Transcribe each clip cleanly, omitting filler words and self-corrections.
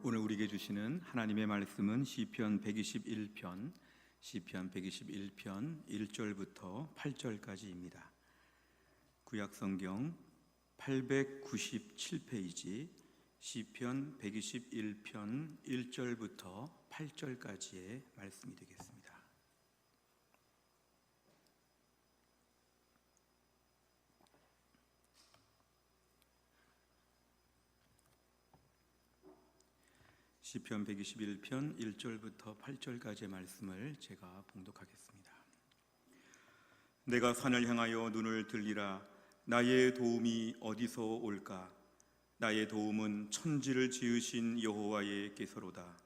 오늘 우리에게 주시는 하나님의 말씀은 시편 121편 1절부터 8절까지입니다. 구약성경 897페이지 시편 121편 1절부터 8절까지의 말씀이 되겠습니다. 시편 121편 1절부터 8절까지의 말씀을 제가 봉독하겠습니다. 내가 산을 향하여 눈을 들리라. 나의 도움이 어디서 올까? 나의 도움은 천지를 지으신 여호와께서로다.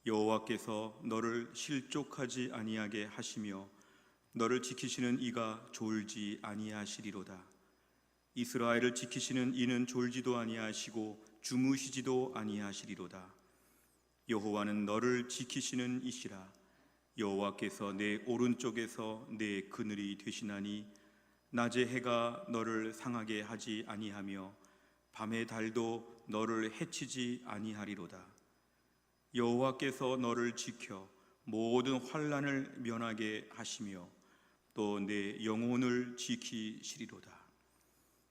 여호와께서 너를 실족하지 아니하게 하시며 너를 지키시는 이가 졸지 아니하시리로다. 이스라엘을 지키시는 이는 졸지도 아니하시고 주무시지도 아니하시리로다. 여호와는 너를 지키시는 이시라. 여호와께서 내 오른쪽에서 내 그늘이 되시나니 낮의 해가 너를 상하게 하지 아니하며 밤의 달도 너를 해치지 아니하리로다. 여호와께서 너를 지켜 모든 환난을 면하게 하시며 또 내 영혼을 지키시리로다.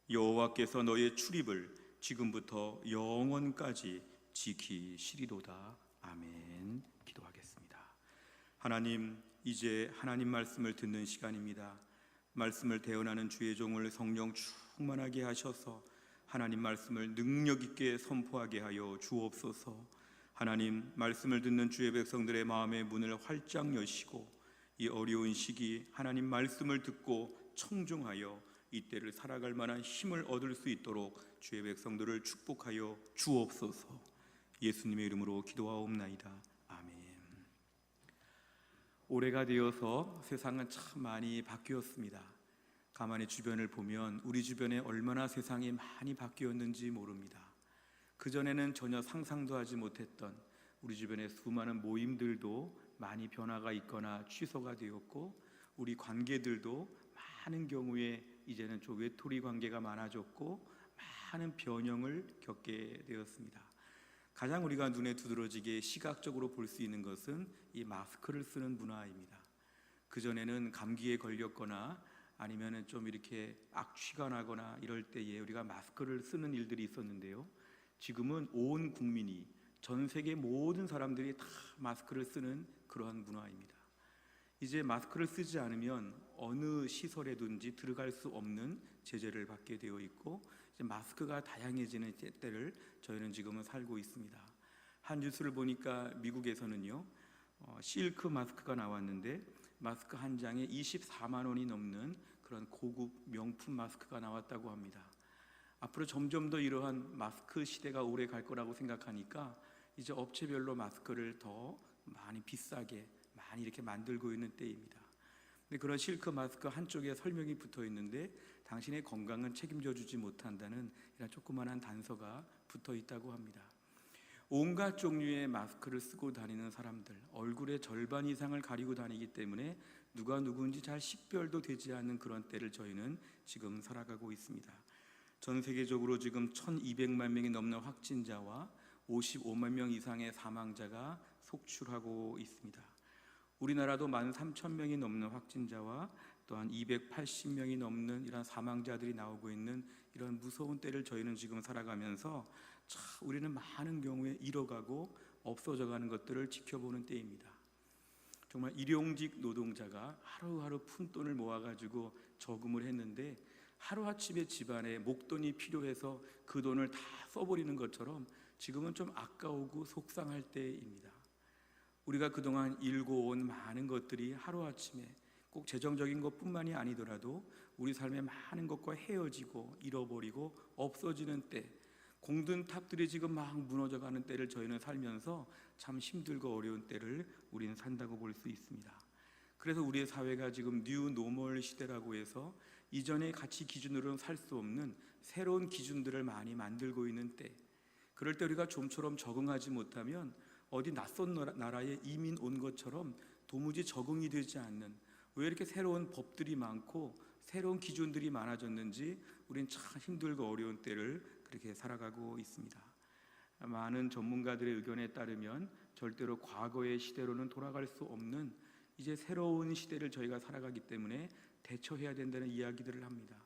여호와께서 너의 출입을 지금부터 영원까지 지키시리로다. 아멘. 기도하겠습니다. 하나님, 이제 하나님 말씀을 듣는 시간입니다. 말씀을 대언하는 주의 종을 성령 충만하게 하셔서 하나님 말씀을 능력 있게 선포하게 하여 주옵소서. 하나님, 말씀을 듣는 주의 백성들의 마음의 문을 활짝 여시고 이 어려운 시기 하나님 말씀을 듣고 청중하여 이때를 살아갈 만한 힘을 얻을 수 있도록 주의 백성들을 축복하여 주옵소서. 예수님의 이름으로 기도하옵나이다. 아멘. 올해가 되어서 세상은 참 많이 바뀌었습니다. 가만히 주변을 보면 우리 주변에 얼마나 세상이 많이 바뀌었는지 모릅니다. 그전에는 전혀 상상도 하지 못했던 우리 주변의 수많은 모임들도 많이 변화가 있거나 취소가 되었고, 우리 관계들도 많은 경우에 이제는 좀 외톨이 관계가 많아졌고 많은 변형을 겪게 되었습니다. 가장 우리가 눈에 두드러지게 시각적으로 볼 수 있는 것은 이 마스크를 쓰는 문화입니다. 그전에는 감기에 걸렸거나 아니면 좀 이렇게 악취가 나거나 이럴 때에 우리가 마스크를 쓰는 일들이 있었는데요, 지금은 온 국민이, 전 세계 모든 사람들이 다 마스크를 쓰는 그러한 문화입니다. 이제 마스크를 쓰지 않으면 어느 시설에든지 들어갈 수 없는 제재를 받게 되어 있고, 이제 마스크가 다양해지는 때를 저희는 지금은 살고 있습니다. 한 뉴스를 보니까 미국에서는요, 실크 마스크가 나왔는데 마스크 한 장에 24만 원이 넘는 그런 고급 명품 마스크가 나왔다고 합니다. 앞으로 점점 더 이러한 마스크 시대가 오래 갈 거라고 생각하니까 이제 업체별로 마스크를 더 많이 비싸게 많이 이렇게 만들고 있는 때입니다. 근데 그런 실크 마스크 한쪽에 설명이 붙어 있는데 당신의 건강은 책임져 주지 못한다는 이런 조그만한 단서가 붙어 있다고 합니다. 온갖 종류의 마스크를 쓰고 다니는 사람들, 얼굴의 절반 이상을 가리고 다니기 때문에 누가 누구인지 잘 식별도 되지 않는 그런 때를 저희는 지금 살아가고 있습니다. 전 세계적으로 지금 1200만 명이 넘는 확진자와 55만 명 이상의 사망자가 속출하고 있습니다. 우리나라도 13,000명이 넘는 확진자와 또한 280명이 넘는 이런 사망자들이 나오고 있는 이런 무서운 때를 저희는 지금 살아가면서 참 우리는 많은 경우에 잃어가고 없어져가는 것들을 지켜보는 때입니다. 정말 일용직 노동자가 하루하루 푼돈을 모아가지고 저금을 했는데 하루아침에 집안에 목돈이 필요해서 그 돈을 다 써버리는 것처럼 지금은 좀 아까우고 속상할 때입니다. 우리가 그동안 일고 온 많은 것들이 하루아침에 꼭 재정적인 것뿐만이 아니더라도 우리 삶의 많은 것과 헤어지고 잃어버리고 없어지는 때, 공든 탑들이 지금 막 무너져가는 때를 저희는 살면서 참 힘들고 어려운 때를 우리는 산다고 볼 수 있습니다. 그래서 우리의 사회가 지금 뉴 노멀 시대라고 해서 이전의 가치 기준으로는 살 수 없는 새로운 기준들을 많이 만들고 있는 때, 그럴 때 우리가 좀처럼 적응하지 못하면 어디 낯선 나라에 이민 온 것처럼 도무지 적응이 되지 않는, 왜 이렇게 새로운 법들이 많고 새로운 기준들이 많아졌는지 우린 참 힘들고 어려운 때를 그렇게 살아가고 있습니다. 많은 전문가들의 의견에 따르면 절대로 과거의 시대로는 돌아갈 수 없는 이제 새로운 시대를 저희가 살아가기 때문에 대처해야 된다는 이야기들을 합니다.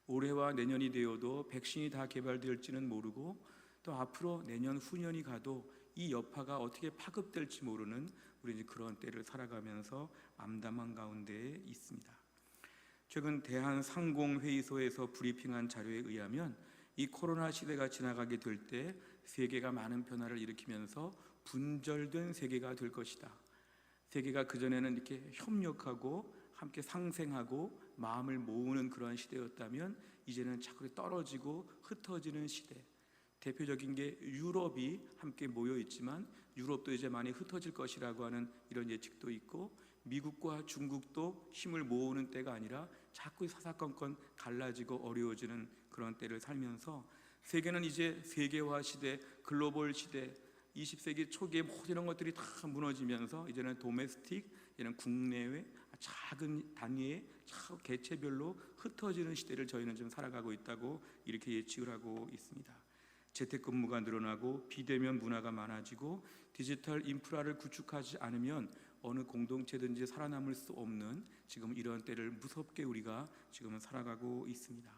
올해와 내년이 되어도 백신이 다 개발될지는 모르고 또 앞으로 내년 후년이 가도 이 여파가 어떻게 파급될지 모르는 우리 이제 그런 때를 살아가면서 암담한 가운데에 있습니다. 최근 대한상공회의소에서 브리핑한 자료에 의하면 이 코로나 시대가 지나가게 될 때 세계가 많은 변화를 일으키면서 분절된 세계가 될 것이다. 세계가 그전에는 이렇게 협력하고 함께 상생하고 마음을 모으는 그런 시대였다면 이제는 자꾸 떨어지고 흩어지는 시대. 대표적인 게 유럽이 함께 모여 있지만 유럽도 이제 많이 흩어질 것이라고 하는 이런 예측도 있고, 미국과 중국도 힘을 모으는 때가 아니라 자꾸 사사건건 갈라지고 어려워지는 그런 때를 살면서 세계는 이제 세계화 시대, 글로벌 시대, 20세기 초기에 모든 이런 것들이 다 무너지면서 이제는 도메스틱, 이제는 국내외 작은 단위의 개체별로 흩어지는 시대를 저희는 좀 살아가고 있다고 이렇게 예측을 하고 있습니다. 재택근무가 늘어나고 비대면 문화가 많아지고 디지털 인프라를 구축하지 않으면 어느 공동체든지 살아남을 수 없는 지금 이런 때를 무섭게 우리가 지금은 살아가고 있습니다.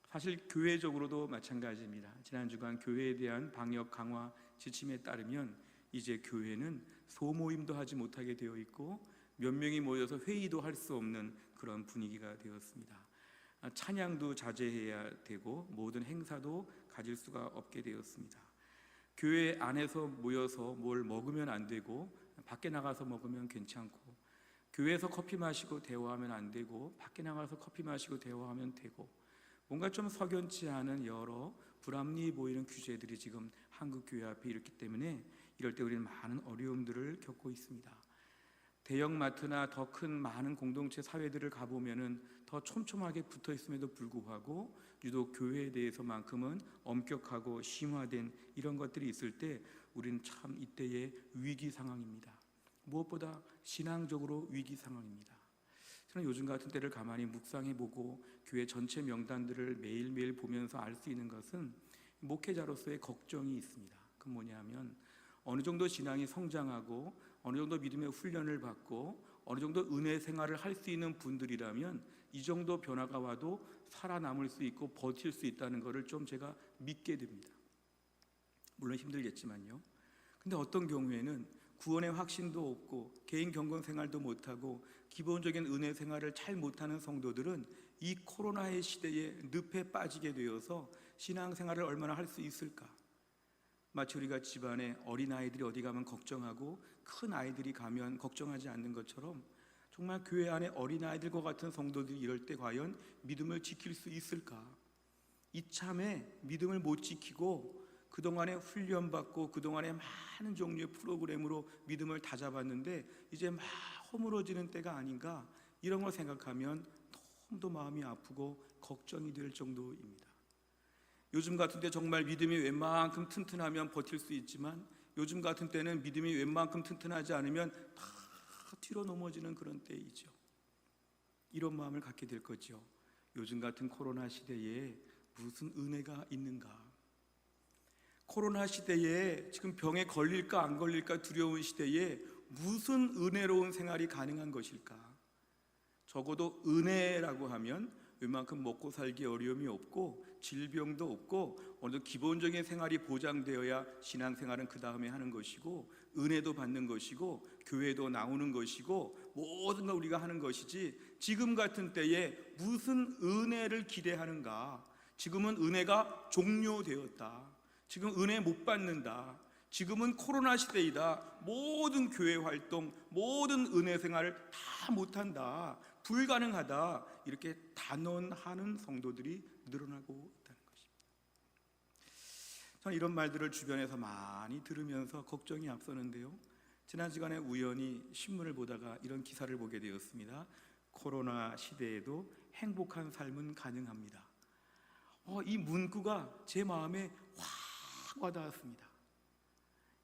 사실 교회적으로도 마찬가지입니다. 지난 주간 교회에 대한 방역 강화 지침에 따르면 이제 교회는 소모임도 하지 못하게 되어 있고 몇 명이 모여서 회의도 할 수 없는 그런 분위기가 되었습니다. 찬양도 자제해야 되고 모든 행사도 가질 수가 없게 되었습니다. 교회 안에서 모여서 뭘 먹으면 안 되고 밖에 나가서 먹으면 괜찮고, 교회에서 커피 마시고 대화하면 안 되고 밖에 나가서 커피 마시고 대화하면 되고, 뭔가 좀 석연치 않은 여러 불합리해 보이는 규제들이 지금 한국 교회 앞에 있기 때문에 이럴 때 우리는 많은 어려움들을 겪고 있습니다. 대형마트나 더 큰 많은 공동체 사회들을 가보면은 더 촘촘하게 붙어 있음에도 불구하고 유독 교회에 대해서만큼은 엄격하고 심화된 이런 것들이 있을 때 우리는 참 이때의 위기 상황입니다. 무엇보다 신앙적으로 위기 상황입니다. 저는 요즘 같은 때를 가만히 묵상해보고 교회 전체 명단들을 매일매일 보면서 알 수 있는 것은 목회자로서의 걱정이 있습니다. 그 뭐냐면 어느 정도 신앙이 성장하고 어느 정도 믿음의 훈련을 받고 어느 정도 은혜 생활을 할 수 있는 분들이라면 이 정도 변화가 와도 살아남을 수 있고 버틸 수 있다는 것을 좀 제가 믿게 됩니다. 물론 힘들겠지만요. 근데 어떤 경우에는 구원의 확신도 없고 개인 경건 생활도 못하고 기본적인 은혜 생활을 잘 못하는 성도들은 이 코로나의 시대에 늪에 빠지게 되어서 신앙생활을 얼마나 할 수 있을까? 마치 우리가 집안에 어린아이들이 어디 가면 걱정하고 큰 아이들이 가면 걱정하지 않는 것처럼 정말 교회 안에 어린아이들과 같은 성도들이 이럴 때 과연 믿음을 지킬 수 있을까? 이참에 믿음을 못 지키고 그동안에 훈련받고 그동안에 많은 종류의 프로그램으로 믿음을 다잡았는데 이제 막 허물어지는 때가 아닌가, 이런 걸 생각하면 너무도 마음이 아프고 걱정이 될 정도입니다. 요즘 같은 때 정말 믿음이 웬만큼 튼튼하면 버틸 수 있지만 요즘 같은 때는 믿음이 웬만큼 튼튼하지 않으면 다 뒤로 넘어지는 그런 때이죠. 이런 마음을 갖게 될 거죠. 요즘 같은 코로나 시대에 무슨 은혜가 있는가? 코로나 시대에 지금 병에 걸릴까 안 걸릴까 두려운 시대에 무슨 은혜로운 생활이 가능한 것일까? 적어도 은혜라고 하면 웬만큼 먹고 살기 어려움이 없고 질병도 없고 어느 기본적인 생활이 보장되어야 신앙생활은 그 다음에 하는 것이고 은혜도 받는 것이고 교회도 나오는 것이고 모든 걸 우리가 하는 것이지, 지금 같은 때에 무슨 은혜를 기대하는가? 지금은 은혜가 종료되었다. 지금 은혜 못 받는다. 지금은 코로나 시대이다. 모든 교회 활동, 모든 은혜 생활을 다 못한다. 불가능하다. 이렇게 단언하는 성도들이 늘어나고 있다는 것입니다. 저는 이런 말들을 주변에서 많이 들으면서 걱정이 앞서는데요. 지난 시간에 우연히 신문을 보다가 이런 기사를 보게 되었습니다. 코로나 시대에도 행복한 삶은 가능합니다. 이 문구가 제 마음에 확 와닿았습니다.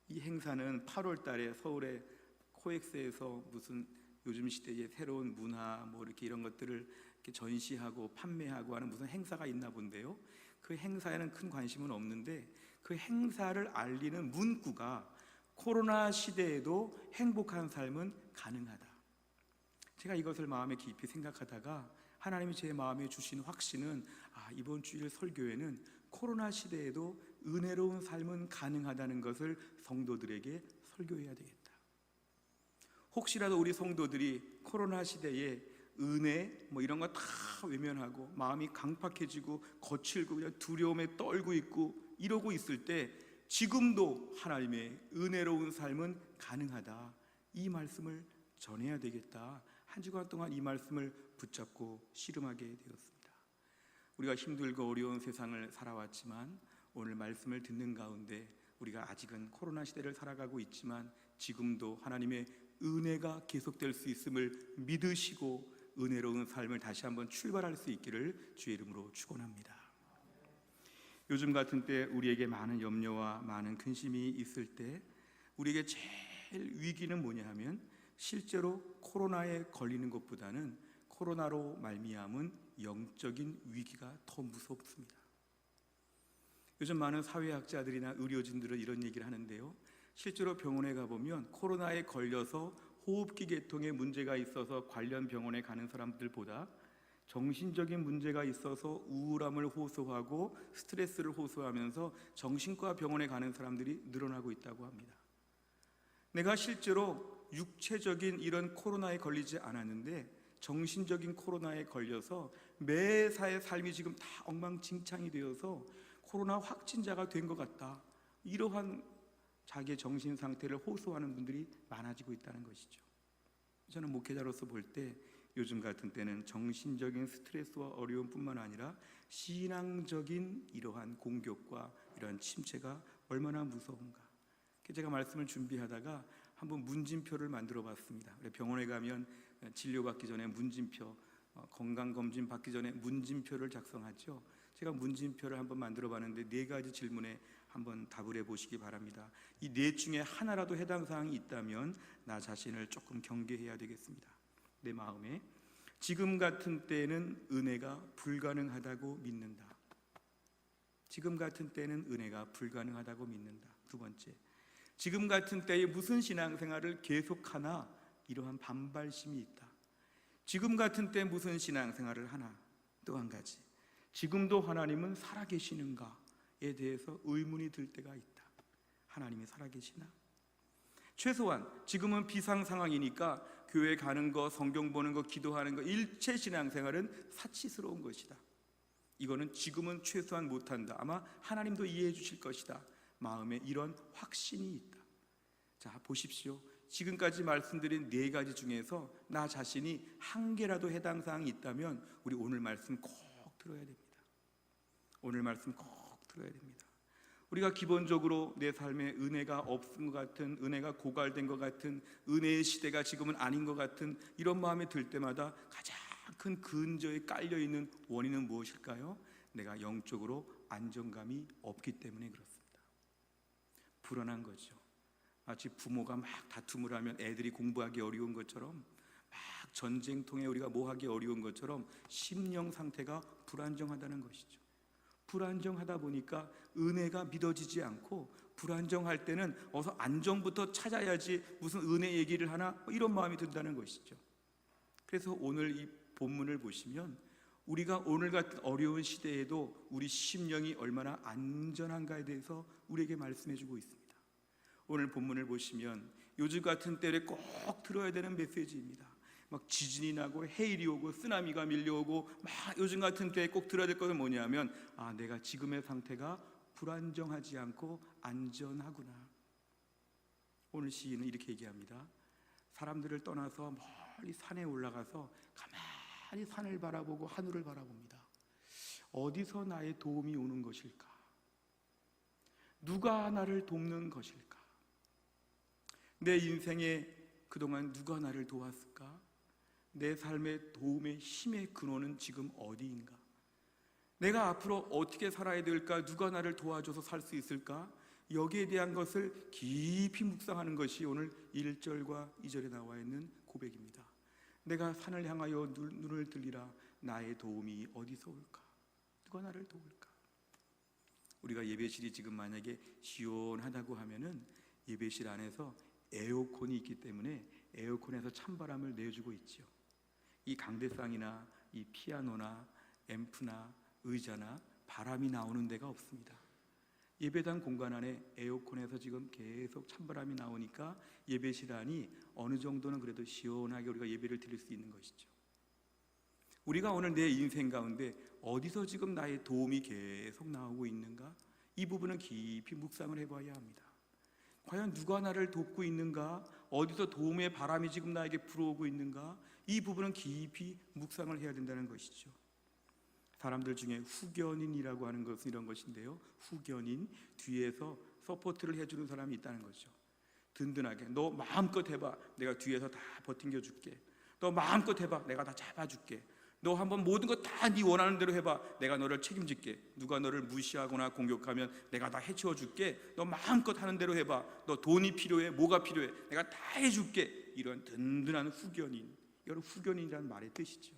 이 행사는 8월 달에 서울의 코엑스에서 무슨 요즘 시대의 새로운 문화 이렇게 이런 것들을 이렇게 전시하고 판매하고 하는 무슨 행사가 있나 본데요. 그 행사에는 큰 관심은 없는데 그 행사를 알리는 문구가 코로나 시대에도 행복한 삶은 가능하다. 제가 이것을 마음에 깊이 생각하다가 하나님이 제 마음에 주신 확신은 이번 주일 설교회는 코로나 시대에도 은혜로운 삶은 가능하다는 것을 성도들에게 설교해야 되겠다. 혹시라도 우리 성도들이 코로나 시대에 은혜 이런 거 다 외면하고 마음이 강팍해지고 거칠고 그냥 두려움에 떨고 있고 이러고 있을 때 지금도 하나님의 은혜로운 삶은 가능하다, 이 말씀을 전해야 되겠다. 한 주간 동안 이 말씀을 붙잡고 씨름하게 되었습니다. 우리가 힘들고 어려운 세상을 살아왔지만 오늘 말씀을 듣는 가운데 우리가 아직은 코로나 시대를 살아가고 있지만 지금도 하나님의 은혜가 계속될 수 있음을 믿으시고 은혜로운 삶을 다시 한번 출발할 수 있기를 주의 이름으로 축원합니다. 요즘 같은 때 우리에게 많은 염려와 많은 근심이 있을 때 우리에게 제일 위기는 뭐냐 하면 실제로 코로나에 걸리는 것보다는 코로나로 말미암은 영적인 위기가 더 무섭습니다. 요즘 많은 사회학자들이나 의료진들은 이런 얘기를 하는데요, 실제로 병원에 가보면 코로나에 걸려서 호흡기 계통에 문제가 있어서 관련 병원에 가는 사람들보다 정신적인 문제가 있어서 우울함을 호소하고 스트레스를 호소하면서 정신과 병원에 가는 사람들이 늘어나고 있다고 합니다. 내가 실제로 육체적인 이런 코로나에 걸리지 않았는데 정신적인 코로나에 걸려서 매사의 삶이 지금 다 엉망진창이 되어서 코로나 확진자가 된 것 같다, 이러한 자기의 정신 상태를 호소하는 분들이 많아지고 있다는 것이죠. 저는 목회자로서 볼 때 요즘 같은 때는 정신적인 스트레스와 어려움뿐만 아니라 신앙적인 이러한 공격과 이러한 침체가 얼마나 무서운가. 제가 말씀을 준비하다가 한번 문진표를 만들어 봤습니다. 병원에 가면 진료받기 전에 문진표, 건강검진 받기 전에 문진표를 작성하죠. 제가 문진표를 한번 만들어 봤는데 4가지 질문에 한번 답을 해보시기 바랍니다. 이 4 중에 하나라도 해당 사항이 있다면 나 자신을 조금 경계해야 되겠습니다. 내 마음에 지금 같은 때는 은혜가 불가능하다고 믿는다. 지금 같은 때는 은혜가 불가능하다고 믿는다. 2번째, 지금 같은 때에 무슨 신앙생활을 계속하나 이러한 반발심이 있다. 지금 같은 때 무슨 신앙생활을 하나. 또 한 가지, 지금도 하나님은 살아계시는가에 대해서 의문이 들 때가 있다. 하나님이 살아계시나? 최소한 지금은 비상 상황이니까 교회 가는 거, 성경 보는 거, 기도하는 거, 일체 신앙생활은 사치스러운 것이다. 이거는 지금은 최소한 못한다. 아마 하나님도 이해해 주실 것이다. 마음에 이런 확신이 있다. 자, 보십시오. 지금까지 말씀드린 4가지 중에서 나 자신이 한 개라도 해당 사항이 있다면 우리 오늘 말씀 꼭 들어야 됩니다. 오늘 말씀 꼭 들어야 됩니다. 우리가 기본적으로 내 삶에 은혜가 없은 것 같은, 은혜가 고갈된 것 같은, 은혜의 시대가 지금은 아닌 것 같은 이런 마음이 들 때마다 가장 큰 근저에 깔려있는 원인은 무엇일까요? 내가 영적으로 안정감이 없기 때문에 그렇습니다. 불안한 거죠. 마치 부모가 막 다툼을 하면 애들이 공부하기 어려운 것처럼, 막 전쟁통에 우리가 뭐하기 어려운 것처럼 심령 상태가 불안정하다는 것이죠. 불안정하다 보니까 은혜가 믿어지지 않고, 불안정할 때는 어서 안정부터 찾아야지 무슨 은혜 얘기를 하나, 이런 마음이 든다는 것이죠. 그래서 오늘 이 본문을 보시면 우리가 오늘 같은 어려운 시대에도 우리 심령이 얼마나 안전한가에 대해서 우리에게 말씀해 주고 있습니다. 오늘 본문을 보시면 요즘 같은 때에 꼭 들어야 되는 메시지입니다. 막 지진이 나고 해일이 오고 쓰나미가 밀려오고 막 요즘 같은 때에 꼭 들어야 될 것은 뭐냐면 내가 지금의 상태가 불안정하지 않고 안전하구나. 오늘 시인은 이렇게 얘기합니다. 사람들을 떠나서 멀리 산에 올라가서 가만히 산을 바라보고 하늘을 바라봅니다. 어디서 나의 도움이 오는 것일까? 누가 나를 돕는 것일까? 내 인생에 그동안 누가 나를 도왔을까? 내 삶의 도움의 힘의 근원은 지금 어디인가? 내가 앞으로 어떻게 살아야 될까? 누가 나를 도와줘서 살 수 있을까? 여기에 대한 것을 깊이 묵상하는 것이 오늘 1절과 2절에 나와 있는 고백입니다. 내가 산을 향하여 눈을 들리라. 나의 도움이 어디서 올까? 누가 나를 도울까? 우리가 예배실이 지금 만약에 시원하다고 하면은 예배실 안에서 에어컨이 있기 때문에 에어컨에서 찬바람을 내주고 있죠. 이 강대상이나 이 피아노나 앰프나 의자나 바람이 나오는 데가 없습니다. 예배당 공간 안에 에어컨에서 지금 계속 찬바람이 나오니까 예배실 안이 어느 정도는 그래도 시원하게 우리가 예배를 드릴 수 있는 것이죠. 우리가 오늘 내 인생 가운데 어디서 지금 나의 도움이 계속 나오고 있는가? 이 부분은 깊이 묵상을 해봐야 합니다. 과연 누가 나를 돕고 있는가? 어디서 도움의 바람이 지금 나에게 불어오고 있는가? 이 부분은 깊이 묵상을 해야 된다는 것이죠. 사람들 중에 후견인이라고 하는 것은 이런 것인데요, 후견인, 뒤에서 서포트를 해주는 사람이 있다는 거죠. 든든하게 너 마음껏 해봐, 내가 뒤에서 다 버팅겨 줄게. 너 마음껏 해봐, 내가 다 잡아줄게. 너 한번 모든 거 다 네 원하는 대로 해봐, 내가 너를 책임질게. 누가 너를 무시하거나 공격하면 내가 다 해치워 줄게. 너 마음껏 하는 대로 해봐. 너 돈이 필요해, 뭐가 필요해, 내가 다 해줄게. 이런 든든한 후견인, 이건 후견인이라는 말의 뜻이죠.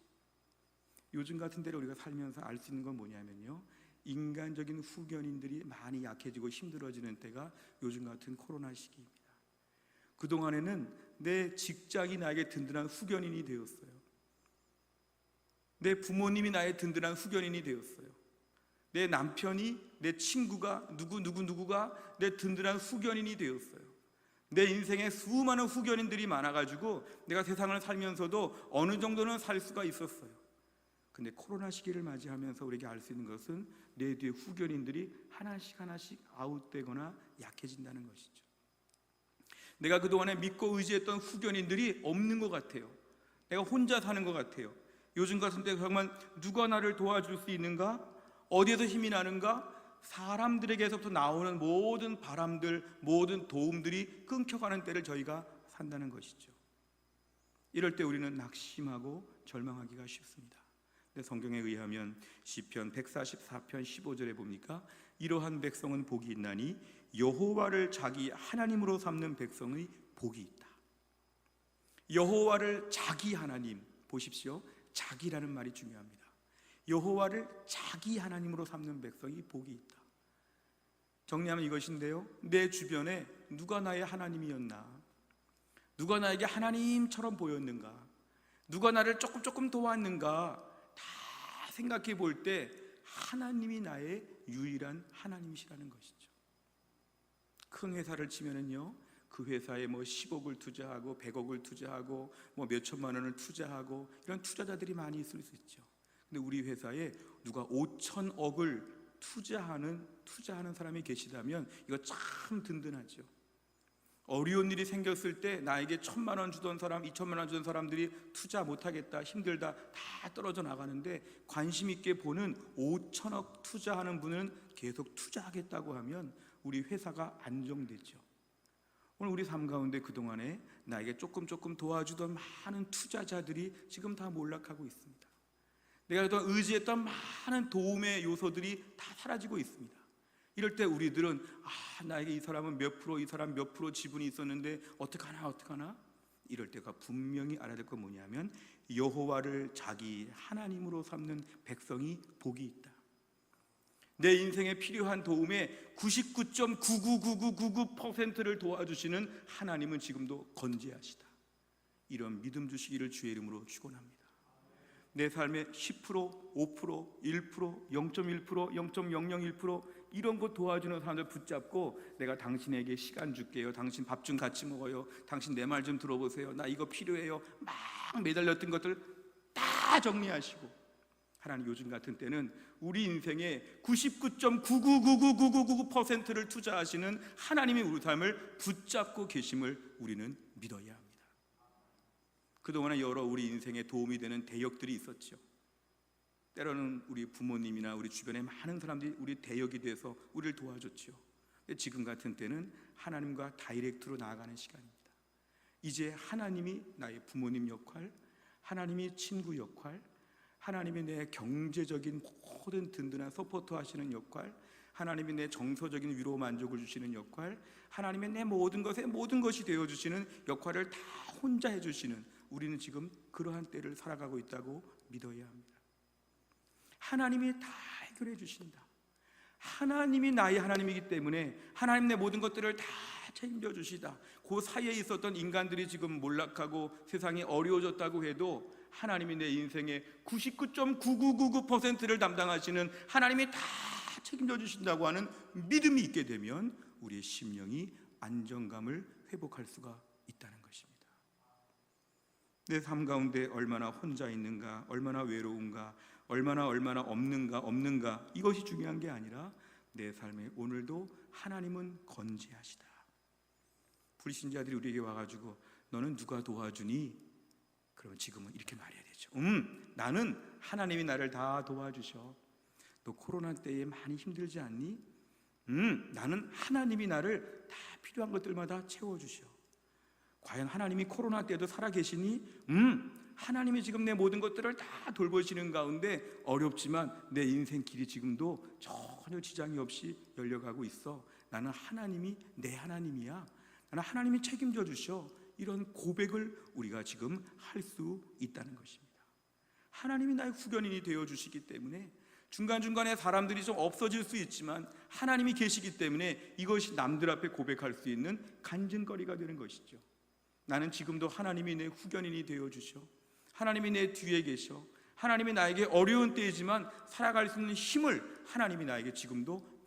요즘 같은 때로 우리가 살면서 알 수 있는 건 뭐냐면요, 인간적인 후견인들이 많이 약해지고 힘들어지는 때가 요즘 같은 코로나 시기입니다. 그동안에는 내 직장이 나에게 든든한 후견인이 되었어요. 내 부모님이 나의 든든한 후견인이 되었어요. 내 남편이, 내 친구가, 누구가 내 든든한 후견인이 되었어요. 내 인생에 수많은 후견인들이 많아가지고 내가 세상을 살면서도 어느 정도는 살 수가 있었어요. 근데 코로나 시기를 맞이하면서 우리에게 알 수 있는 것은 내 뒤에 후견인들이 하나씩 아웃되거나 약해진다는 것이죠. 내가 그동안에 믿고 의지했던 후견인들이 없는 것 같아요. 내가 혼자 사는 것 같아요. 요즘 같은 때 정말 누가 나를 도와줄 수 있는가? 어디에서 힘이 나는가? 사람들에게서부터 나오는 모든 바람들, 모든 도움들이 끊겨가는 때를 저희가 산다는 것이죠. 이럴 때 우리는 낙심하고 절망하기가 쉽습니다. 근데 성경에 의하면 시편 144편 15절에 봅니까? 이러한 백성은 복이 있나니 여호와를 자기 하나님으로 삼는 백성의 복이 있다. 여호와를 자기 하나님, 보십시오. 자기라는 말이 중요합니다. 여호와를 자기 하나님으로 삼는 백성이 복이 있다. 정리하면 이것인데요, 내 주변에 누가 나의 하나님이었나? 누가 나에게 하나님처럼 보였는가? 누가 나를 조금 도왔는가? 다 생각해 볼 때 하나님이 나의 유일한 하나님이시라는 것이죠. 큰 회사를 치면은요, 그 회사에 뭐 10억을 투자하고 100억을 투자하고 뭐 몇천만 원을 투자하고 이런 투자자들이 많이 있을 수 있죠. 근데 우리 회사에 누가 5천억을 투자하는 사람이 계시다면 이거 참 든든하죠. 어려운 일이 생겼을 때 나에게 1,000만 원 주던 사람, 2,000만 원 주던 사람들이 투자 못하겠다, 힘들다, 다 떨어져 나가는데 관심 있게 보는 5천억 투자하는 분은 계속 투자하겠다고 하면 우리 회사가 안정되죠. 오늘 우리 삶 가운데 그동안에 나에게 조금 도와주던 많은 투자자들이 지금 다 몰락하고 있습니다. 내가 의지했던 많은 도움의 요소들이 다 사라지고 있습니다. 이럴 때 우리들은 나에게 이 사람은 몇 프로, 이 사람 몇 프로 지분이 있었는데 어떡하나? 이럴 때가 분명히 알아야 될 건 뭐냐면 여호와를 자기 하나님으로 삼는 백성이 복이 있다. 내 인생에 필요한 도움의 99.99999%를 도와주시는 하나님은 지금도 건재하시다. 이런 믿음 주시기를 주의 이름으로 축원합니다. 내 삶의 10%, 5%, 1%, 0.1%, 0.001% 이런 거 도와주는 사람들 붙잡고 내가 당신에게 시간 줄게요. 당신 밥 좀 같이 먹어요. 당신 내 말 좀 들어보세요. 나 이거 필요해요. 막 매달렸던 것들 다 정리하시고 하나님 요즘 같은 때는 우리 인생의 99.9999999%를 투자하시는 하나님이 우리 삶을 붙잡고 계심을 우리는 믿어야 합니다. 그동안에 여러 우리 인생에 도움이 되는 대역들이 있었죠. 때로는 우리 부모님이나 우리 주변의 많은 사람들이 우리 대역이 돼서 우리를 도와줬죠. 지금 같은 때는 하나님과 다이렉트로 나아가는 시간입니다. 이제 하나님이 나의 부모님 역할, 하나님이 친구 역할, 하나님이 내 경제적인 모든 든든한 서포터 하시는 역할, 하나님이 내 정서적인 위로 만족을 주시는 역할, 하나님의 내 모든 것이 되어주시는 역할을 다 혼자 해주시는 우리는 지금 그러한 때를 살아가고 있다고 믿어야 합니다. 하나님이 다 해결해 주신다. 하나님이 나의 하나님이기 때문에 하나님 내 모든 것들을 다 책임져 주시다. 그 사이에 있었던 인간들이 지금 몰락하고 세상이 어려워졌다고 해도 하나님이 내 인생의 99.9999%를 담당하시는 하나님이 다 책임져 주신다고 하는 믿음이 있게 되면 우리의 심령이 안정감을 회복할 수가 있다는 것입니다. 내 삶 가운데 얼마나 혼자 있는가, 얼마나 외로운가, 얼마나 없는가 이것이 중요한 게 아니라 내 삶에 오늘도 하나님은 건재하시다. 불신자들이 우리에게 와가지고 너는 누가 도와주니? 그러면 지금은 이렇게 말해야 되죠. 나는 하나님이 나를 다 도와주셔. 너 코로나 때에 많이 힘들지 않니? 나는 하나님이 나를 다 필요한 것들마다 채워주셔. 과연 하나님이 코로나 때도 살아계시니? 하나님이 지금 내 모든 것들을 다 돌보시는 가운데 어렵지만 내 인생 길이 지금도 전혀 지장이 없이 열려가고 있어. 나는 하나님이 내 하나님이야. 나는 하나님이 책임져 주셔. 이런 고백을 우리가 지금 할 수 있다는 것입니다. 하나님이 나의 후견인이 되어주시기 때문에 중간중간에 사람들이 좀 없어질 수 있지만 하나님이 계시기 때문에 이것이 남들 앞에 고백할 수 있는 간증거리가 되는 것이죠. 나는 지금도 하나님이 내 후견인이 되어주셔. 하나님이 내 뒤에 계셔. 하나님이 나에게 어려운 때이지만 살아갈 수 있는 힘을 하나님이 나에게 지금도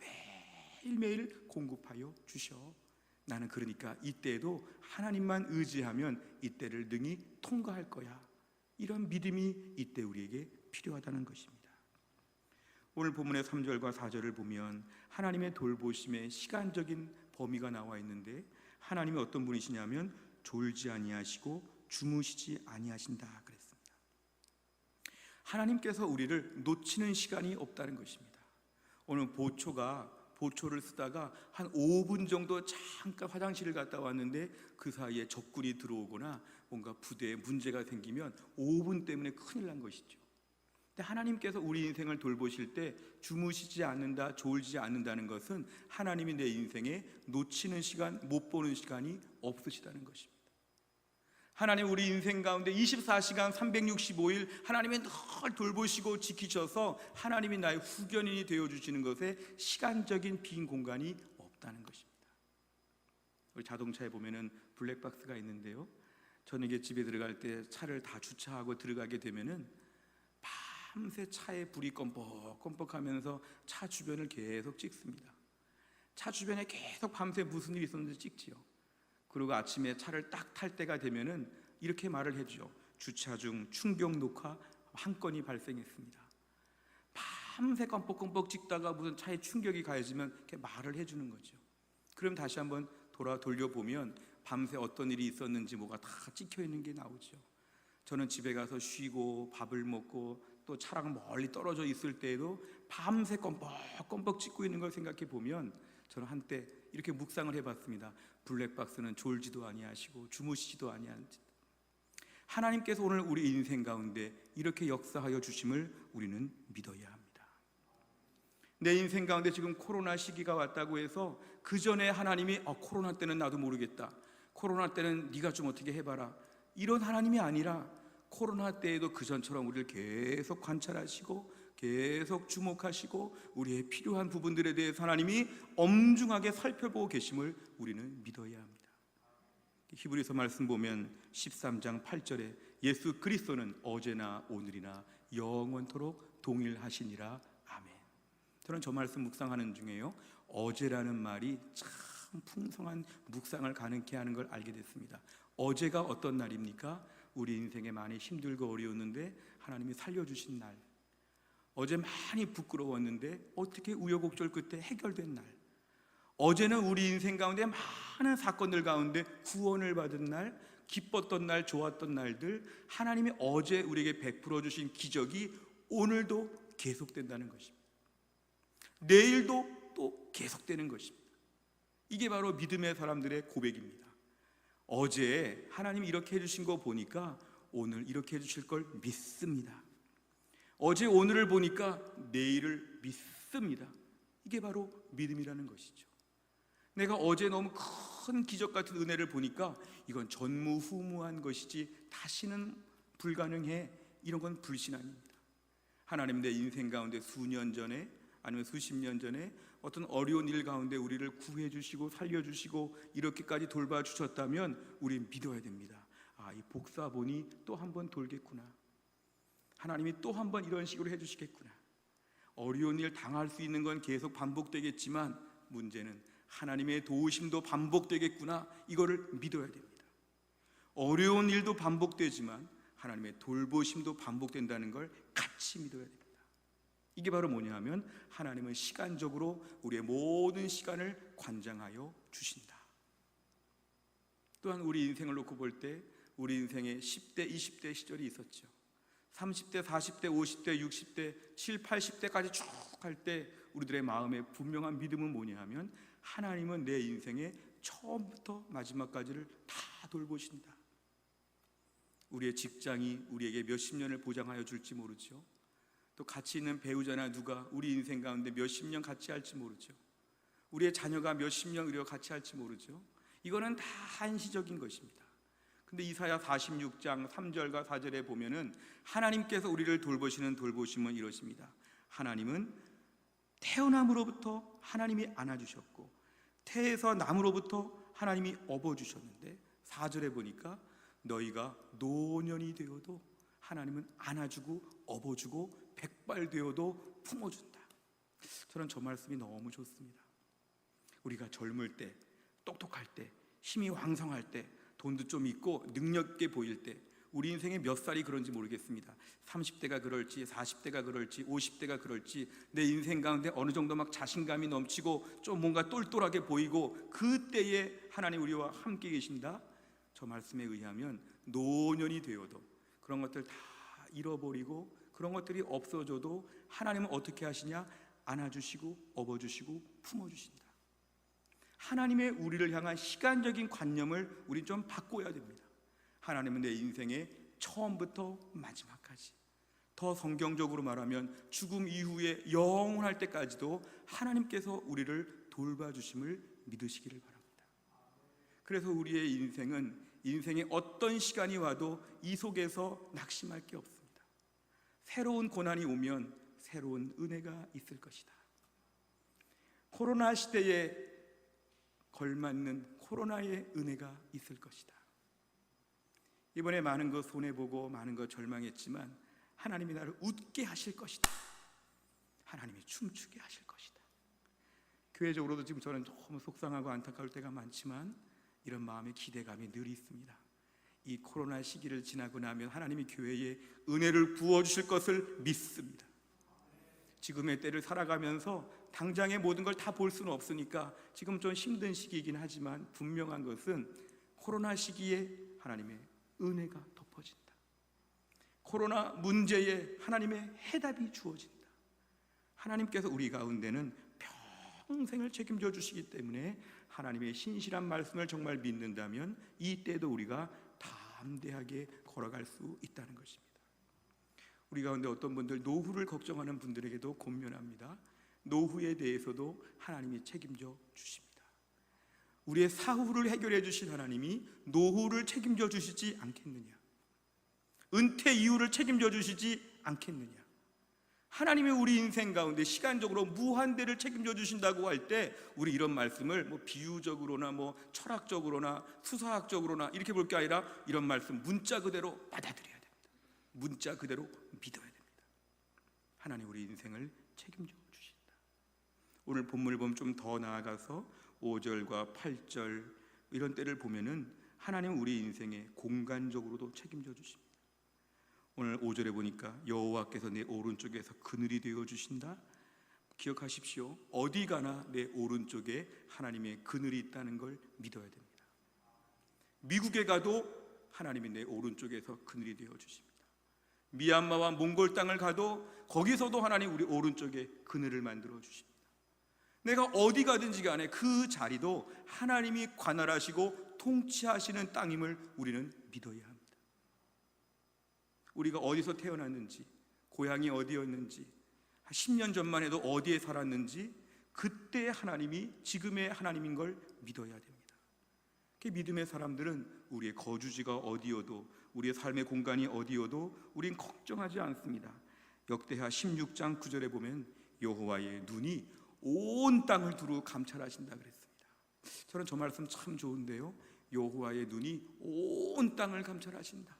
매일매일 공급하여 주셔. 나는 그러니까 이때에도 하나님만 의지하면 이때를 능히 통과할 거야. 이런 믿음이 이때 우리에게 필요하다는 것입니다. 오늘 본문의 3절과 4절을 보면 하나님의 돌보심의 시간적인 범위가 나와 있는데 하나님이 어떤 분이시냐면 졸지 아니하시고 주무시지 아니하신다 그랬습니다. 하나님께서 우리를 놓치는 시간이 없다는 것입니다. 오늘 보초를 쓰다가 한 5분 정도 잠깐 화장실을 갔다 왔는데 그 사이에 적군이 들어오거나 뭔가 부대에 문제가 생기면 5분 때문에 큰일 난 것이죠. 근데 하나님께서 우리 인생을 돌보실 때 주무시지 않는다, 졸지 않는다는 것은 하나님이 내 인생에 놓치는 시간, 못 보는 시간이 없으시다는 것입니다. 하나님 우리 인생 가운데 24시간 365일 하나님이 늘 돌보시고 지키셔서 하나님이 나의 후견인이 되어주시는 것에 시간적인 빈 공간이 없다는 것입니다. 우리 자동차에 보면은 블랙박스가 있는데요, 저녁에 집에 들어갈 때 차를 다 주차하고 들어가게 되면은 밤새 차에 불이 껌뻑껌뻑하면서 차 주변을 계속 찍습니다. 차 주변에 계속 밤새 무슨 일이 있었는지 찍지요. 그리고 아침에 차를 딱 탈 때가 되면은 이렇게 말을 해주죠. 주차 중 충격 녹화 한 건이 발생했습니다. 밤새 껌뻑껌뻑 찍다가 무슨 차에 충격이 가해지면 이렇게 말을 해주는 거죠. 그럼 다시 한번 돌려보면 밤새 어떤 일이 있었는지 뭐가 다 찍혀 있는 게 나오죠. 저는 집에 가서 쉬고 밥을 먹고 또 차랑 멀리 떨어져 있을 때에도 밤새 껌뻑껌뻑 찍고 있는 걸 생각해 보면 저는 한때 이렇게 묵상을 해봤습니다. 블랙박스는 졸지도 아니하시고 주무시지도 아니하는지. 하나님께서 오늘 우리 인생 가운데 이렇게 역사하여 주심을 우리는 믿어야 합니다. 내 인생 가운데 지금 코로나 시기가 왔다고 해서 그 전에 하나님이 코로나 때는 나도 모르겠다, 코로나 때는 네가 좀 어떻게 해봐라, 이런 하나님이 아니라 코로나 때에도 그 전처럼 우리를 계속 관찰하시고 계속 주목하시고 우리의 필요한 부분들에 대해서 하나님이 엄중하게 살펴보고 계심을 우리는 믿어야 합니다. 히브리서 말씀 보면 13장 8절에 예수 그리스도는 어제나 오늘이나 영원토록 동일하시니라. 아멘. 저는 저 말씀 묵상하는 중에요, 어제라는 말이 참 풍성한 묵상을 가능케 하는 걸 알게 됐습니다. 어제가 어떤 날입니까? 우리 인생에 많이 힘들고 어려웠는데 하나님이 살려주신 날, 어제 많이 부끄러웠는데 어떻게 우여곡절 끝에 해결된 날, 어제는 우리 인생 가운데 많은 사건들 가운데 구원을 받은 날, 기뻤던 날, 좋았던 날들, 하나님이 어제 우리에게 베풀어 주신 기적이 오늘도 계속된다는 것입니다. 내일도 또 계속되는 것입니다. 이게 바로 믿음의 사람들의 고백입니다. 어제 하나님이 이렇게 해주신 거 보니까 오늘 이렇게 해주실 걸 믿습니다. 어제 오늘을 보니까 내일을 믿습니다. 이게 바로 믿음이라는 것이죠. 내가 어제 너무 큰 기적 같은 은혜를 보니까 이건 전무후무한 것이지 다시는 불가능해, 이런 건 불신앙입니다. 하나님 내 인생 가운데 수년 전에 아니면 수십 년 전에 어떤 어려운 일 가운데 우리를 구해 주시고 살려 주시고 이렇게까지 돌봐 주셨다면 우리는 믿어야 됩니다. 이 복사본이 또 한 번 돌겠구나. 하나님이 또 한 번 이런 식으로 해주시겠구나. 어려운 일 당할 수 있는 건 계속 반복되겠지만 문제는 하나님의 도우심도 반복되겠구나. 이거를 믿어야 됩니다. 어려운 일도 반복되지만 하나님의 돌보심도 반복된다는 걸 같이 믿어야 됩니다. 이게 바로 뭐냐 하면 하나님은 시간적으로 우리의 모든 시간을 관장하여 주신다. 또한 우리 인생을 놓고 볼 때 우리 인생에 10대, 20대 시절이 있었죠. 30대, 40대, 50대, 60대, 70, 80대까지 쭉 갈 때 우리들의 마음에 분명한 믿음은 뭐냐 하면 하나님은 내 인생의 처음부터 마지막까지를 다 돌보신다. 우리의 직장이 우리에게 몇십 년을 보장하여 줄지 모르죠. 또 같이 있는 배우자나 누가 우리 인생 가운데 몇십 년 같이 할지 모르죠. 우리의 자녀가 몇십 년 우리와 같이 할지 모르죠. 이거는 다 한시적인 것입니다. 근데 이사야 46장 3절과 4절에 보면은 하나님께서 우리를 돌보시는 돌보심은 이러십니다. 하나님은 태어남으로부터 하나님이 안아주셨고 태에서 남으로부터 하나님이 업어주셨는데 4절에 보니까 너희가 노년이 되어도 하나님은 안아주고 업어주고 백발되어도 품어준다. 저는 저 말씀이 너무 좋습니다. 우리가 젊을 때, 똑똑할 때, 힘이 왕성할 때, 돈도 좀 있고 능력 있게 보일 때 우리 인생의 몇 살이 그런지 모르겠습니다. 30대가 그럴지 40대가 그럴지 50대가 그럴지 내 인생 가운데 어느 정도 막 자신감이 넘치고 좀 뭔가 똘똘하게 보이고 그때에 하나님 우리와 함께 계신다. 저 말씀에 의하면 노년이 되어도 그런 것들 다 잃어버리고 그런 것들이 없어져도 하나님은 어떻게 하시냐? 안아주시고 업어주시고 품어주신다. 하나님의 우리를 향한 시간적인 관념을 우리 좀 바꿔야 됩니다. 하나님은 내 인생의 처음부터 마지막까지, 더 성경적으로 말하면 죽음 이후에 영원할 때까지도 하나님께서 우리를 돌봐주심을 믿으시기를 바랍니다. 그래서 우리의 인생은 인생의 어떤 시간이 와도 이 속에서 낙심할 게 없습니다. 새로운 고난이 오면 새로운 은혜가 있을 것이다. 코로나 시대에 걸맞는 코로나의 은혜가 있을 것이다. 이번에 많은 거 손해보고 많은 거 절망했지만 하나님이 나를 웃게 하실 것이다. 하나님이 춤추게 하실 것이다. 교회적으로도 지금 저는 너무 속상하고 안타까울 때가 많지만 이런 마음의 기대감이 늘 있습니다. 이 코로나 시기를 지나고 나면 하나님이 교회에 은혜를 부어주실 것을 믿습니다. 지금의 때를 살아가면서 당장의 모든 걸 다 볼 수는 없으니까 지금 좀 힘든 시기이긴 하지만 분명한 것은 코로나 시기에 하나님의 은혜가 덮어진다. 코로나 문제에 하나님의 해답이 주어진다. 하나님께서 우리 가운데는 평생을 책임져 주시기 때문에 하나님의 신실한 말씀을 정말 믿는다면 이 때도 우리가 담대하게 걸어갈 수 있다는 것입니다. 우리 가운데 어떤 분들 노후를 걱정하는 분들에게도 권면합니다. 노후에 대해서도 하나님이 책임져 주십니다. 우리의 사후를 해결해 주신 하나님이 노후를 책임져 주시지 않겠느냐? 은퇴 이후를 책임져 주시지 않겠느냐? 하나님이 우리 인생 가운데 시간적으로 무한대를 책임져 주신다고 할 때 우리 이런 말씀을 뭐 비유적으로나 뭐 철학적으로나 수사학적으로나 이렇게 볼 게 아니라 이런 말씀 문자 그대로 받아들여야 됩니다. 문자 그대로 믿어야 됩니다. 하나님 우리 인생을 책임져 주신다. 오늘 본문을 보면 좀 더 나아가서 5절과 8절 이런 때를 보면은 하나님 우리 인생에 공간적으로도 책임져 주십니다. 오늘 5절에 보니까 여호와께서 내 오른쪽에서 그늘이 되어 주신다. 기억하십시오. 어디 가나 내 오른쪽에 하나님의 그늘이 있다는 걸 믿어야 됩니다. 미국에 가도 하나님이 내 오른쪽에서 그늘이 되어 주십니다. 미얀마와 몽골 땅을 가도 거기서도 하나님 우리 오른쪽에 그늘을 만들어 주십니다. 내가 어디 가든지 간에 그 자리도 하나님이 관할하시고 통치하시는 땅임을 우리는 믿어야 합니다. 우리가 어디서 태어났는지, 고향이 어디였는지, 10년 전만 해도 어디에 살았는지 그때의 하나님이 지금의 하나님인 걸 믿어야 됩니다. 그 믿음의 사람들은 우리의 거주지가 어디여도 우리의 삶의 공간이 어디여도 우린 걱정하지 않습니다. 역대하 16장 9절에 보면 여호와의 눈이 온 땅을 두루 감찰하신다 그랬습니다. 저는 저 말씀 참 좋은데요. 여호와의 눈이 온 땅을 감찰하신다.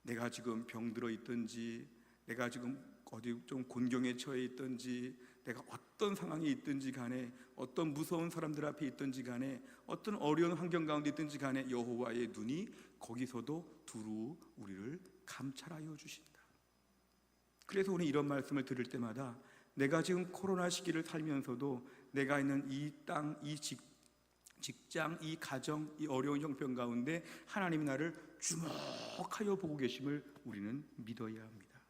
내가 지금 병들어 있든지, 내가 지금 어디 좀 곤경에 처해 있든지, 내가 어떤 상황에 있든지 간에, 어떤 무서운 사람들 앞에 있든지 간에, 어떤 어려운 환경 가운데 있든지 간에 여호와의 눈이 거기서도 두루 우리를 감찰하여 주신다. 그래서 오늘 이런 말씀을 들을 때마다 내가 지금 코로나 시기를 살면서도 내가 있는 이 땅, 이 직장, 이 가정, 이 어려운 형편 가운데 하나님이 나를 주목하여 보고 계심을 우리는 믿어야 합니다.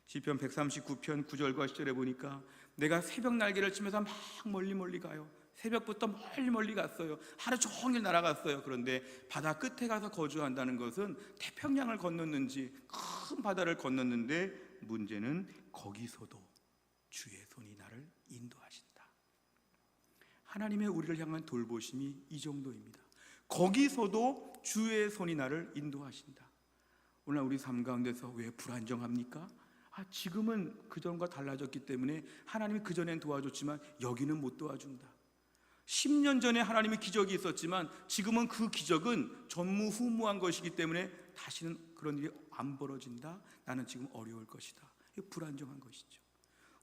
시편 139편 9절과 10절에 보니까 내가 새벽 날개를 치면서 막 멀리 가요. 새벽부터 멀리 갔어요. 하루 종일 날아갔어요. 그런데 바다 끝에 가서 거주한다는 것은 태평양을 건넜는지 큰 바다를 건넜는데, 문제는 거기서도 주의 손이 나를 인도하신다. 하나님의 우리를 향한 돌보심이 이 정도입니다. 거기서도 주의 손이 나를 인도하신다. 오늘 우리 삶 가운데서 왜 불안정합니까? 지금은 그전과 달라졌기 때문에 하나님이 그전엔 도와줬지만 여기는 못 도와준다. 10년 전에 하나님의 기적이 있었지만 지금은 그 기적은 전무후무한 것이기 때문에 다시는 그런 일이 안 벌어진다. 나는 지금 어려울 것이다. 불안정한 것이죠.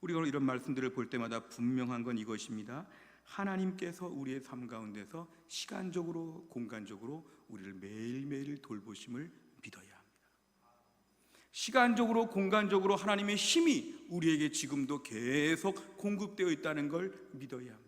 우리가 이런 말씀들을 볼 때마다 분명한 건 이것입니다. 하나님께서 우리의 삶 가운데서 시간적으로 공간적으로 우리를 매일매일 돌보심을 믿어야 합니다. 시간적으로 공간적으로 하나님의 힘이 우리에게 지금도 계속 공급되어 있다는 걸 믿어야 합니다.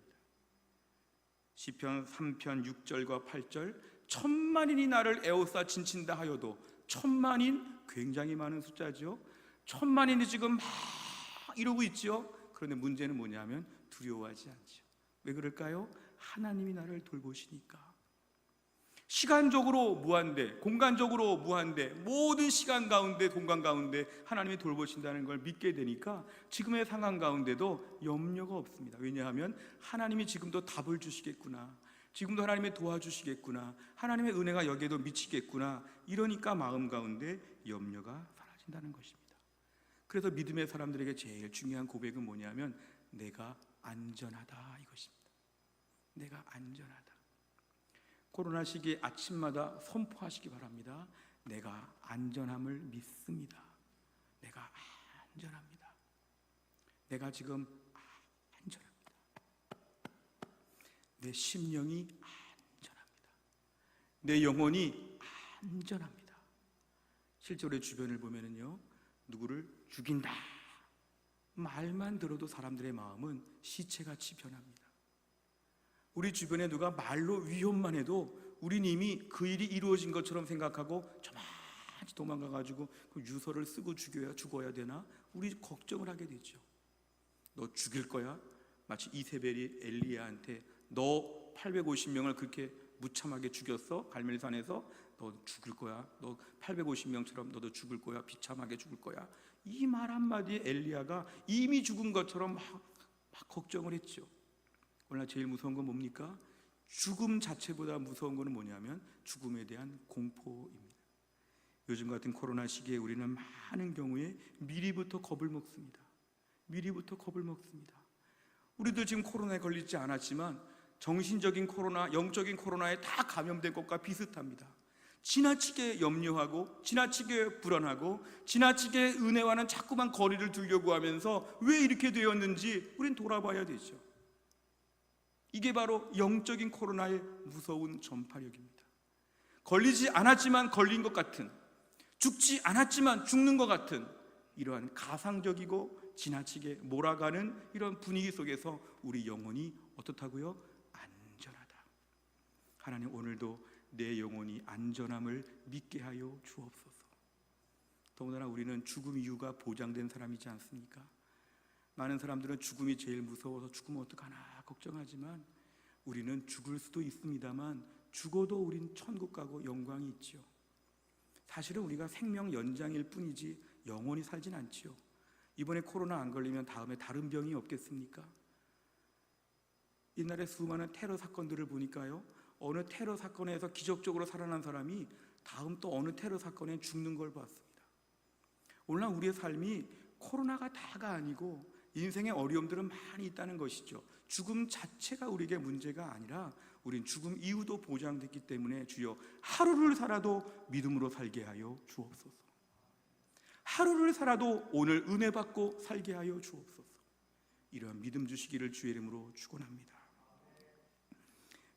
시편 3편 6절과 8절, 천만인이 나를 에워싸 진친다 하여도, 천만인 굉장히 많은 숫자죠. 천만인이 지금 막 이러고 있죠. 그런데 문제는 뭐냐면 두려워하지 않죠. 왜 그럴까요? 하나님이 나를 돌보시니까. 시간적으로 무한대, 공간적으로 무한대, 모든 시간 가운데, 공간 가운데 하나님이 돌보신다는 걸 믿게 되니까 지금의 상황 가운데도 염려가 없습니다. 왜냐하면 하나님이 지금도 답을 주시겠구나, 지금도 하나님이 도와주시겠구나, 하나님의 은혜가 여기에도 미치겠구나, 이러니까 마음 가운데 염려가 사라진다는 것입니다. 그래서 믿음의 사람들에게 제일 중요한 고백은 뭐냐면 내가 안전하다, 이것입니다. 내가 안전하다. 코로나 시기에 아침마다 선포하시기 바랍니다. 내가 안전함을 믿습니다. 내가 안전합니다. 내가 지금 안전합니다. 내 심령이 안전합니다. 내 영혼이 안전합니다. 실제로 주변을 보면은요, 누구를 죽인다 말만 들어도 사람들의 마음은 시체같이 변합니다. 우리 주변에 누가 말로 위협만 해도 우린 이미 그 일이 이루어진 것처럼 생각하고 저만치 도망가가지고 그 유서를 쓰고 죽어야 되나, 우리 걱정을 하게 되죠. 너 죽일 거야? 마치 이세벨이 엘리야한테 너 850명을 그렇게 무참하게 죽였어? 갈멜산에서 너 죽을 거야. 너 850명처럼 너도 죽을 거야. 비참하게 죽을 거야. 이 말 한마디에 엘리야가 이미 죽은 것처럼 막 걱정을 했죠. 오늘 제일 무서운 건 뭡니까? 죽음 자체보다 무서운 것은 뭐냐면 죽음에 대한 공포입니다. 요즘 같은 코로나 시기에 우리는 많은 경우에 미리부터 겁을 먹습니다. 미리부터 겁을 먹습니다. 우리도 지금 코로나에 걸리지 않았지만 정신적인 코로나, 영적인 코로나에 다 감염된 것과 비슷합니다. 지나치게 염려하고 지나치게 불안하고 지나치게 은혜와는 자꾸만 거리를 두려고 하면서 왜 이렇게 되었는지 우린 돌아봐야 되죠. 이게 바로 영적인 코로나의 무서운 전파력입니다. 걸리지 않았지만 걸린 것 같은, 죽지 않았지만 죽는 것 같은 이러한 가상적이고 지나치게 몰아가는 이런 분위기 속에서 우리 영혼이 어떻다고요? 안전하다. 하나님, 오늘도 내 영혼이 안전함을 믿게 하여 주옵소서. 더군다나 우리는 죽음 이유가 보장된 사람이지 않습니까? 많은 사람들은 죽음이 제일 무서워서 죽으면 어떡하나 걱정하지만 우리는 죽을 수도 있습니다만 죽어도 우린 천국 가고 영광이 있지요. 사실은 우리가 생명 연장일 뿐이지 영원히 살진 않지요. 이번에 코로나 안 걸리면 다음에 다른 병이 없겠습니까? 옛날에 수많은 테러 사건들을 보니까요, 어느 테러 사건에서 기적적으로 살아난 사람이 다음 또 어느 테러 사건에 죽는 걸 봤습니다. 오늘날 우리의 삶이 코로나가 다가 아니고 인생의 어려움들은 많이 있다는 것이죠. 죽음 자체가 우리에게 문제가 아니라 우린 죽음 이후도 보장됐기 때문에 주여 하루를 살아도 믿음으로 살게 하여 주옵소서. 하루를 살아도 오늘 은혜 받고 살게 하여 주옵소서. 이러한 믿음 주시기를 주의 이름으로 축원합니다.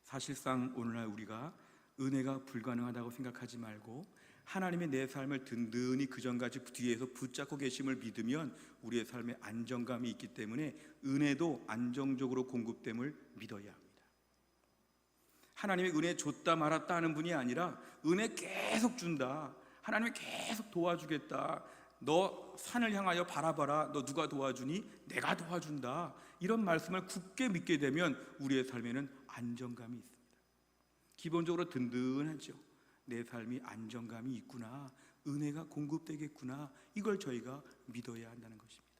사실상 오늘날 우리가 은혜가 불가능하다고 생각하지 말고 하나님의 내 삶을 든든히 그전까지 뒤에서 붙잡고 계심을 믿으면 우리의 삶에 안정감이 있기 때문에 은혜도 안정적으로 공급됨을 믿어야 합니다. 하나님의 은혜 줬다 말았다 하는 분이 아니라 은혜 계속 준다, 하나님이 계속 도와주겠다, 너 산을 향하여 바라봐라, 너 누가 도와주니? 내가 도와준다, 이런 말씀을 굳게 믿게 되면 우리의 삶에는 안정감이 있습니다. 기본적으로 든든하죠. 내 삶이 안정감이 있구나, 은혜가 공급되겠구나, 이걸 저희가 믿어야 한다는 것입니다.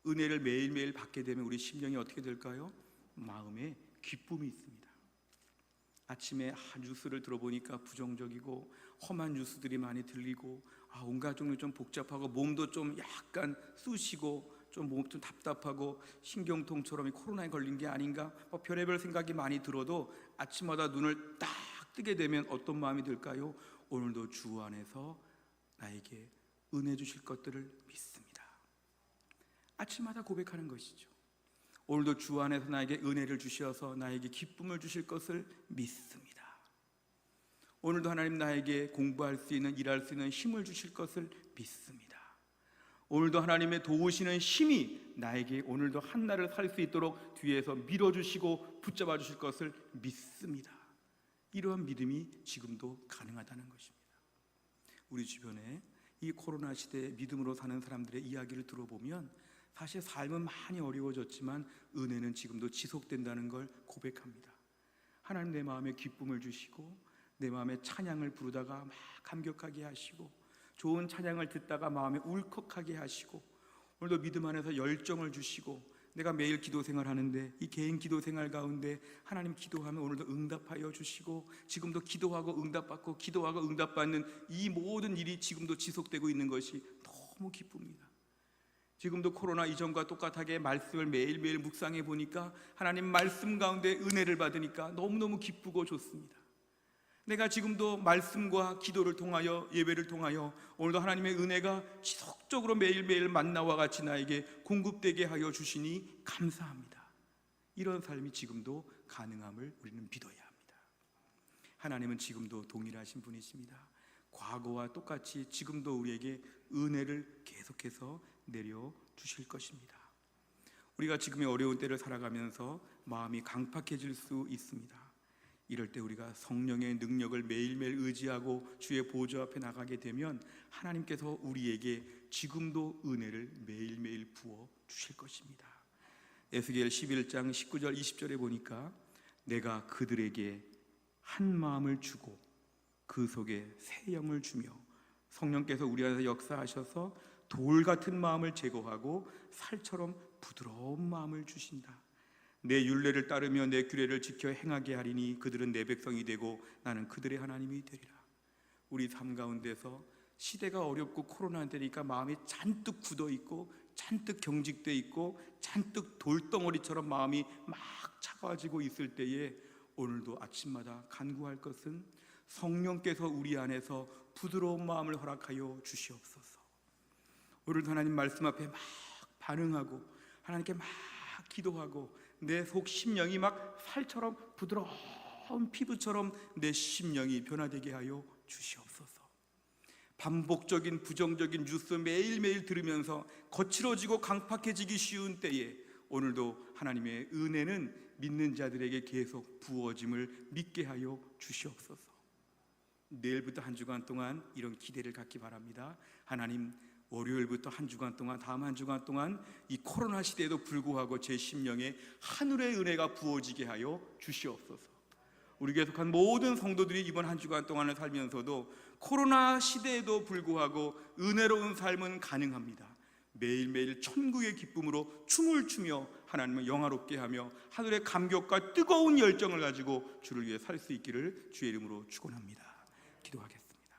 은혜를 매일매일 받게 되면 우리 심령이 어떻게 될까요? 마음에 기쁨이 있습니다. 아침에 뉴스를 들어보니까 부정적이고 험한 뉴스들이 많이 들리고 온갖 종류 좀 복잡하고 몸도 좀 약간 쑤시고 좀 몸 좀 답답하고 신경통처럼 코로나에 걸린 게 아닌가 별의별 생각이 많이 들어도 아침마다 눈을 딱 뜨게 되면 어떤 마음이 들까요? 오늘도 주 안에서 나에게 은혜 주실 것들을 믿습니다. 아침마다 고백하는 것이죠. 오늘도 주 안에서 나에게 은혜를 주셔서 나에게 기쁨을 주실 것을 믿습니다. 오늘도 하나님 나에게 공부할 수 있는, 일할 수 있는 힘을 주실 것을 믿습니다. 오늘도 하나님의 도우시는 힘이 나에게 오늘도 한날을 살 수 있도록 뒤에서 밀어주시고 붙잡아 주실 것을 믿습니다. 이러한 믿음이 지금도 가능하다는 것입니다. 우리 주변에 이 코로나 시대에 믿음으로 사는 사람들의 이야기를 들어보면 사실 삶은 많이 어려워졌지만 은혜는 지금도 지속된다는 걸 고백합니다. 하나님 내 마음에 기쁨을 주시고 내 마음에 찬양을 부르다가 막 감격하게 하시고 좋은 찬양을 듣다가 마음에 울컥하게 하시고 오늘도 믿음 안에서 열정을 주시고 내가 매일 기도 생활하는데 이 개인 기도 생활 가운데 하나님 기도하면 오늘도 응답하여 주시고 지금도 기도하고 응답받고 기도하고 응답받는 이 모든 일이 지금도 지속되고 있는 것이 너무 기쁩니다. 지금도 코로나 이전과 똑같하게 말씀을 매일매일 묵상해 보니까 하나님 말씀 가운데 은혜를 받으니까 너무너무 기쁘고 좋습니다. 내가 지금도 말씀과 기도를 통하여 예배를 통하여 오늘도 하나님의 은혜가 지속적으로 매일매일 만나와 같이 나에게 공급되게 하여 주시니 감사합니다. 이런 삶이 지금도 가능함을 우리는 믿어야 합니다. 하나님은 지금도 동일하신 분이십니다. 과거와 똑같이 지금도 우리에게 은혜를 계속해서 내려주실 것입니다. 우리가 지금의 어려운 때를 살아가면서 마음이 강팍해질 수 있습니다. 이럴 때 우리가 성령의 능력을 매일매일 의지하고 주의 보좌 앞에 나가게 되면 하나님께서 우리에게 지금도 은혜를 매일매일 부어 주실 것입니다. 에스겔 11장 19절 20절에 보니까 내가 그들에게 한 마음을 주고 그 속에 새 영을 주며 성령께서 우리 안에서 역사하셔서 돌 같은 마음을 제거하고 살처럼 부드러운 마음을 주신다. 내 율례를 따르며 내 규례를 지켜 행하게 하리니 그들은 내 백성이 되고 나는 그들의 하나님이 되리라. 우리 삶 가운데서 시대가 어렵고 코로나 때니까 마음이 잔뜩 굳어 있고 잔뜩 경직돼 있고 잔뜩 돌덩어리처럼 마음이 막 차가워지고 있을 때에 오늘도 아침마다 간구할 것은 성령께서 우리 안에서 부드러운 마음을 허락하여 주시옵소서. 오늘도 하나님 말씀 앞에 막 반응하고 하나님께 막 기도하고 내 속 심령이 막 살처럼 부드러운 피부처럼 내 심령이 변화되게 하여 주시옵소서. 반복적인 부정적인 뉴스 매일매일 들으면서 거칠어지고 강팍해지기 쉬운 때에 오늘도 하나님의 은혜는 믿는 자들에게 계속 부어짐을 믿게 하여 주시옵소서. 내일부터 한 주간 동안 이런 기대를 갖기 바랍니다. 하나님, 월요일부터 한 주간 동안, 다음 한 주간 동안 이 코로나 시대에도 불구하고 제 심령에 하늘의 은혜가 부어지게 하여 주시옵소서. 우리 계속한 모든 성도들이 이번 한 주간 동안을 살면서도 코로나 시대에도 불구하고 은혜로운 삶은 가능합니다. 매일매일 천국의 기쁨으로 춤을 추며 하나님을 영화롭게 하며 하늘의 감격과 뜨거운 열정을 가지고 주를 위해 살 수 있기를 주의 이름으로 축원합니다. 기도하겠습니다.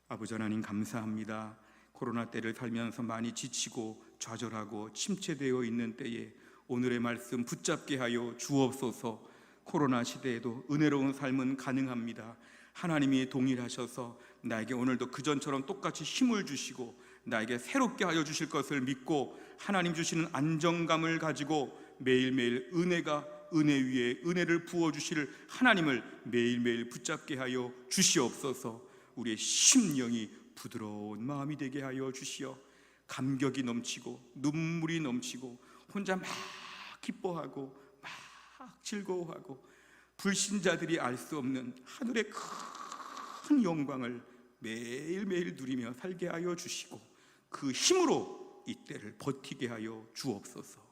아버지 하나님 감사합니다. 코로나 때를 살면서 많이 지치고 좌절하고 침체되어 있는 때에 오늘의 말씀 붙잡게 하여 주옵소서. 코로나 시대에도 은혜로운 삶은 가능합니다. 하나님이 동일하셔서 나에게 오늘도 그전처럼 똑같이 힘을 주시고 나에게 새롭게 하여 주실 것을 믿고 하나님 주시는 안정감을 가지고 매일매일 은혜 위에 은혜를 부어주실 하나님을 매일매일 붙잡게 하여 주시옵소서. 우리의 심령이 부드러운 마음이 되게 하여 주시어 감격이 넘치고 눈물이 넘치고 혼자 막 기뻐하고 막 즐거워하고 불신자들이 알 수 없는 하늘의 큰 영광을 매일매일 누리며 살게 하여 주시고 그 힘으로 이 때를 버티게 하여 주옵소서.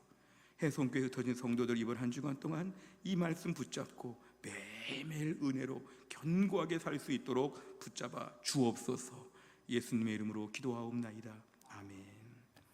해성교회 흩어진 성도들 이번 한 주간 동안 이 말씀 붙잡고 매일매일 은혜로 견고하게 살 수 있도록 붙잡아 주옵소서. 예수님의 이름으로 기도하옵나이다.